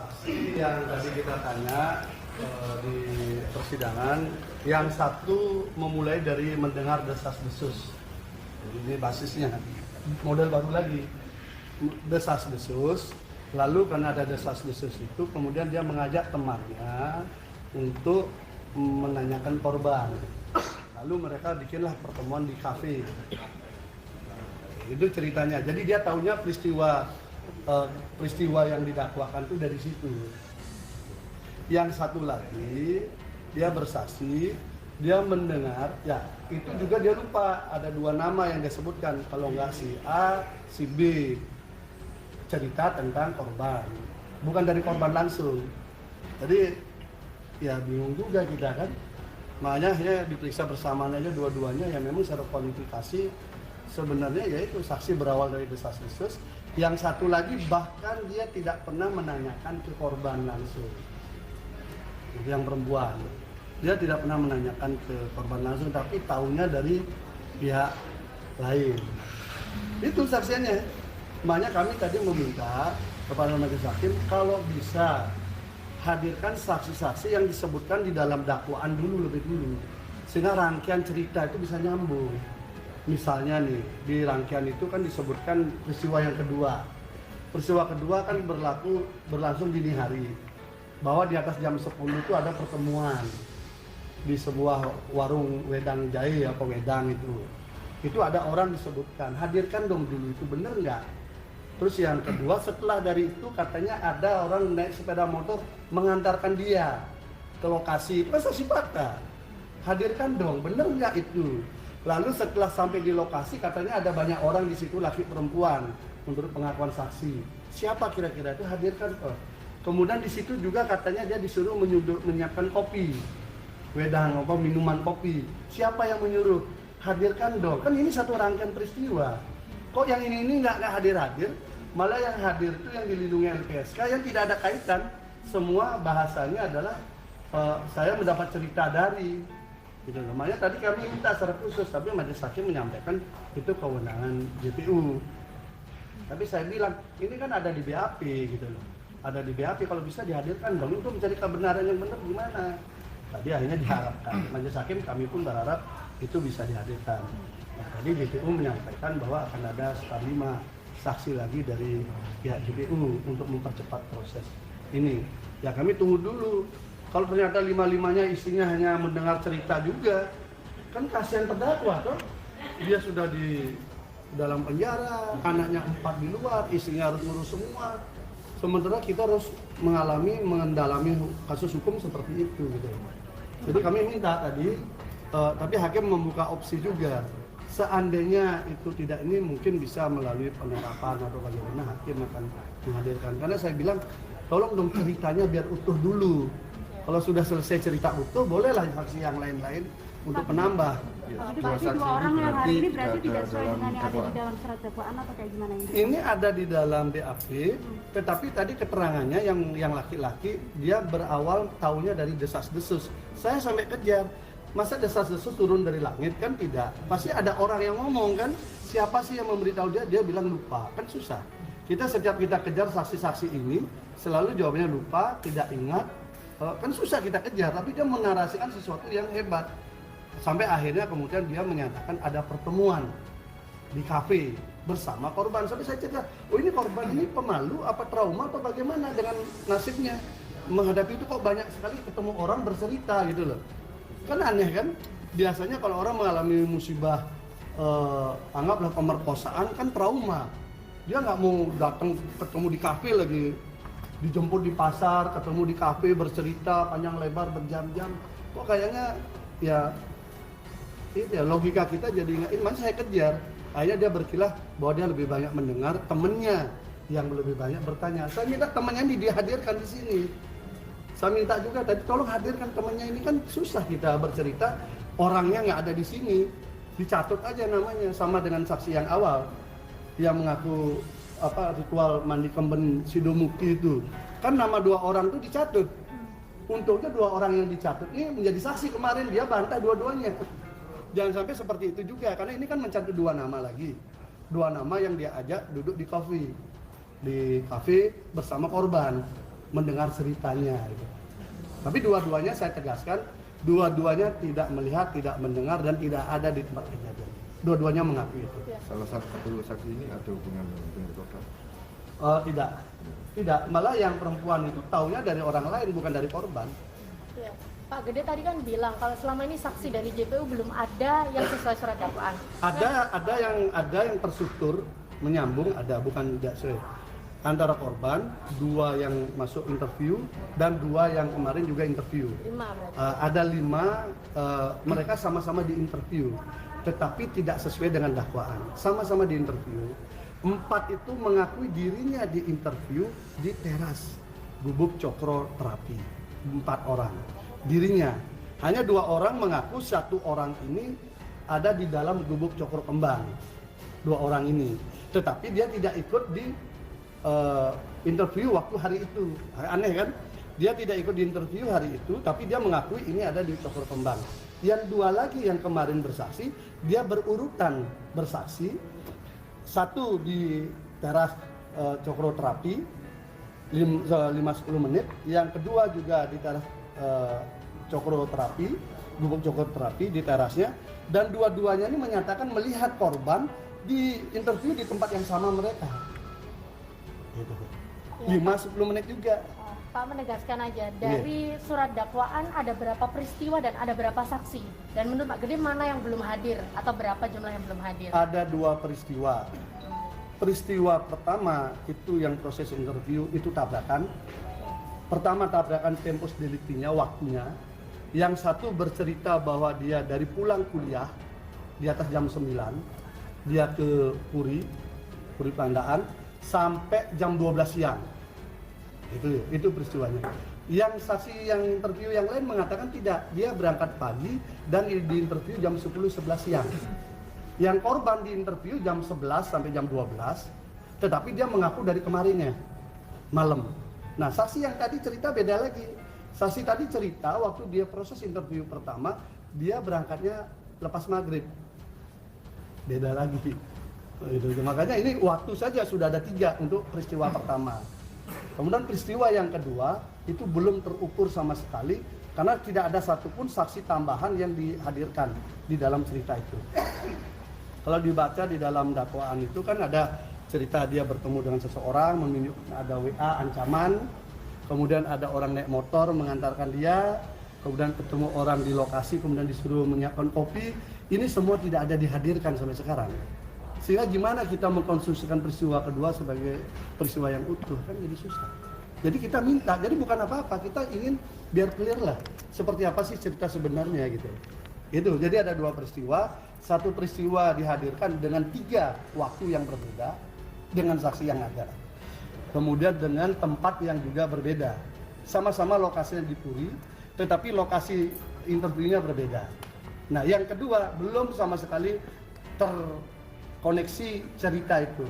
Saksi yang tadi kita tanya di persidangan, yang satu memulai dari mendengar desas-desus. Jadi ini basisnya, model baru lagi, desas-desus. Lalu karena ada desas-desus itu, kemudian dia mengajak temannya untuk menanyakan korban. Lalu mereka bikinlah pertemuan di kafe. Itu ceritanya. Jadi dia tahunya peristiwa yang didakwakan itu dari situ. Yang satu lagi dia bersaksi, dia mendengar, ya itu juga dia lupa ada dua nama yang disebutkan, kalau nggak si A, si B, cerita tentang korban, bukan dari korban langsung. Jadi ya bingung juga kita kan, makanya akhirnya diperiksa bersamaan aja dua-duanya. Ya memang secara kualifikasi sebenarnya yaitu saksi berawal dari desas-desus. Yang satu lagi bahkan dia tidak pernah menanyakan ke korban langsung. Yang perempuan, dia tidak pernah menanyakan ke korban langsung, tapi tahunya dari pihak lain. Itu saksiannya. Makanya kami tadi meminta kepada majelis hakim kalau bisa hadirkan saksi-saksi yang disebutkan di dalam dakwaan lebih dulu, sehingga rangkaian cerita itu bisa nyambung. Misalnya nih, di rangkaian itu kan disebutkan peristiwa yang kedua. Peristiwa kedua kan berlangsung dini hari. Bahwa di atas jam 10 itu ada pertemuan di sebuah warung wedang jahe atau wedang itu. Itu ada orang disebutkan, hadirkan dong dulu, itu bener nggak? Terus yang kedua, setelah dari itu katanya ada orang naik sepeda motor mengantarkan dia ke lokasi. Itu kan saksi fakta. Hadirkan dong, bener nggak itu? Lalu setelah sampai di lokasi katanya ada banyak orang di situ, laki perempuan, menurut pengakuan saksi. Siapa kira-kira itu? Hadirkan. Kemudian di situ juga katanya dia disuruh menyiapkan kopi, wedang apa minuman kopi. Siapa yang menyuruh? Hadirkan dong. Kan ini satu rangkaian peristiwa. Kok yang ini nggak hadir-hadir? Malah yang hadir itu yang dilindungi LPSK yang tidak ada kaitan. Semua bahasanya adalah saya mendapat cerita dari. Gitu. Makanya tadi kami minta secara khusus, tapi majelis hakim menyampaikan itu kewenangan JPU. Tapi saya bilang ini kan ada di BAP gitu loh, ada di BAP, kalau bisa dihadirkan dong untuk mencari kebenaran yang benar gimana. Tadi akhirnya diharapkan majelis hakim, kami pun berharap itu bisa dihadirkan. Nah, tadi JPU menyampaikan bahwa akan ada 5 saksi lagi dari pihak JPU untuk mempercepat proses ini. Ya kami tunggu dulu. Kalau ternyata 5-5-nya isinya hanya mendengar cerita juga, kan kasihan terdakwa toh. Dia sudah di dalam penjara, anaknya 4 di luar, istrinya harus ngurus semua. Sementara kita harus mendalami kasus hukum seperti itu gitu. Jadi kami minta tadi, tapi hakim membuka opsi juga. Seandainya itu tidak ini mungkin bisa melalui penerapan atau bagaimana hakim akan menghadirkan. Karena saya bilang tolong dong ceritanya biar utuh dulu. Kalau sudah selesai cerita utuh, bolehlah saksi yang lain-lain untuk penambah. Dua orang yang hari ini berarti tidak sesuai dengan yang ada di dalam surat dakwaan atau kayak gimana ini? Ini ada di dalam BAP, tetapi tadi keterangannya yang laki-laki dia berawal taunya dari desas-desus. Saya sampai kejar, masa desas-desus turun dari langit? Kan tidak. Pasti ada orang yang ngomong kan, siapa sih yang memberitahu dia? Dia bilang lupa, kan susah. Setiap kita kejar saksi-saksi ini, selalu jawabannya lupa, tidak ingat. Kan susah kita kejar, tapi dia menarasikan sesuatu yang hebat. Sampai akhirnya kemudian dia menyatakan ada pertemuan di kafe bersama korban. Sampai saya cerita, oh ini korban ini pemalu, apa trauma, atau bagaimana dengan nasibnya menghadapi itu, kok banyak sekali ketemu orang bercerita gitu loh. Kan aneh kan, biasanya kalau orang mengalami musibah, anggaplah pemerkosaan, kan trauma. Dia nggak mau datang ketemu di kafe lagi, dijemput di pasar, ketemu di kafe, bercerita panjang lebar berjam-jam. Kok kayaknya ya itu ya logika kita jadi ingatin, mana saya kejar. Akhirnya dia berkilah bahwa dia lebih banyak mendengar, temennya yang lebih banyak bertanya. Saya minta temannya ini dihadirkan di sini. Saya minta juga tadi tolong hadirkan temannya ini, kan susah kita bercerita, orangnya nggak ada di sini. Dicatat aja namanya, sama dengan saksi yang awal yang mengaku ritual mandi kemben Sidomukti itu, kan nama 2 orang itu dicatat. Untungnya 2 orang yang dicatat ini menjadi saksi kemarin, dia bantah dua-duanya. Jangan sampai seperti itu juga, karena ini kan mencatat 2 nama lagi, 2 nama yang dia ajak duduk di kafe bersama korban. mendengar ceritanya. Gitu. Tapi dua-duanya saya tegaskan, dua-duanya tidak melihat, tidak mendengar, dan tidak ada di tempat kejadian. Dua-duanya mengakui itu. Salah satu saksi ini ada hubungan dengan korban? Tidak. Malah yang perempuan itu taunya dari orang lain, bukan dari korban. Ya. Pak Gede tadi kan bilang kalau selama ini saksi dari JPU belum ada yang sesuai surat dakwaan. Ada yang terstruktur menyambung, ada bukan tidak sesuai. Antara korban, 2 yang masuk interview dan 2 yang kemarin juga interview. 5 berarti. Ada 5, mereka sama-sama di interview, tetapi tidak sesuai dengan dakwaan. Sama-sama di interview. 4 itu mengakui dirinya di interview di teras Gubuk Cokro Terapi. 4 orang dirinya. Hanya 2 orang mengaku 1 orang ini ada di dalam Gubuk Cokro Kembang. 2 orang ini, tetapi dia tidak ikut di interview waktu hari itu. Aneh kan? Dia tidak ikut di interview hari itu, tapi dia mengakui ini ada di Cokro Kembang. Yang 2 lagi yang kemarin bersaksi, dia berurutan bersaksi. 1 di teras Cokro Terapi 5-10 menit, yang kedua juga di teras Cokro Terapi, Gubuk Cokro Terapi di terasnya, dan dua-duanya ini menyatakan melihat korban di interview di tempat yang sama mereka. Gitu. 5-10 menit juga. Pak menegaskan aja, dari surat dakwaan ada berapa peristiwa dan ada berapa saksi? Dan menurut Pak Gede mana yang belum hadir atau berapa jumlah yang belum hadir? Ada 2 peristiwa. Peristiwa pertama itu yang proses interview itu tabrakan. Pertama tabrakan tempus delictinya, waktunya. Yang satu bercerita bahwa dia dari pulang kuliah di atas jam 9, dia ke Puri Pandaan sampai jam 12 siang. Itu peristiwanya. Yang saksi yang interview yang lain mengatakan tidak, dia berangkat pagi dan di interview jam 10-11 siang. Yang korban di interview jam 11 sampai jam 12, tetapi dia mengaku dari kemarinnya, malam. Nah, saksi yang tadi cerita beda lagi. Saksi tadi cerita waktu dia proses interview pertama, dia berangkatnya lepas maghrib. Beda lagi. Makanya ini waktu saja sudah ada 3 untuk peristiwa pertama. Kemudian peristiwa yang kedua itu belum terukur sama sekali karena tidak ada satupun saksi tambahan yang dihadirkan di dalam cerita itu. Kalau dibaca di dalam dakwaan itu kan ada cerita dia bertemu dengan seseorang, menunjukkan ada WA ancaman, kemudian ada orang naik motor mengantarkan dia, kemudian ketemu orang di lokasi, kemudian disuruh menyiapkan kopi. Ini semua tidak ada dihadirkan sampai sekarang. Sehingga gimana kita mengkonstruksikan peristiwa kedua sebagai peristiwa yang utuh, kan jadi susah. Jadi kita minta, jadi bukan apa-apa, kita ingin biar clear lah seperti apa sih cerita sebenarnya gitu. Itu, jadi ada 2 peristiwa, 1 peristiwa dihadirkan dengan 3 waktu yang berbeda dengan saksi yang ada. Kemudian dengan tempat yang juga berbeda. Sama-sama lokasinya di Puri, tetapi lokasi interviewnya berbeda. Nah, yang kedua belum sama sekali terkoneksi cerita itu.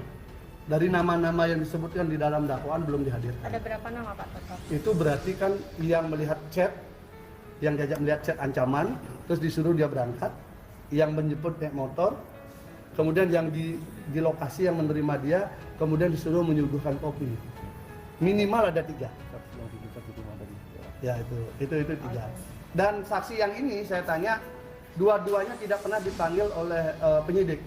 Dari nama-nama yang disebutkan di dalam dakwaan belum dihadirkan. Ada berapa nama Pak total? Itu berarti kan yang melihat chat, yang diajak melihat chat ancaman, terus disuruh dia berangkat, yang menjemput naik motor, kemudian yang di lokasi yang menerima dia, kemudian disuruh menyuguhkan kopi. Minimal ada 3. Ya itu 3. Dan saksi yang ini saya tanya, dua-duanya tidak pernah dipanggil oleh penyidik,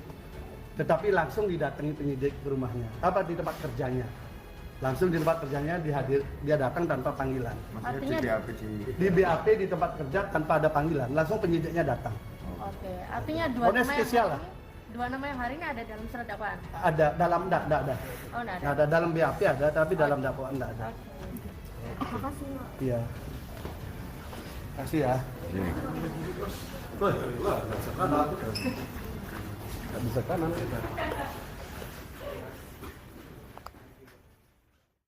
tetapi langsung didatangi penyidik ke rumahnya, di tempat kerjanya. Langsung di tempat kerjanya dia datang tanpa panggilan. Maksudnya di BAP di tempat kerja tanpa ada panggilan, langsung penyidiknya datang. Oke, artinya 2 nama spesial yang hari ini, 2 nama yang hari ini ada dalam surat dakwaan? Ada dalam enggak ada. Oh, enggak ada. Ada dalam BAP ada, tapi dalam dakwaan enggak ada. Makasih. Iya. Kasih ya. Bisa kanan kita.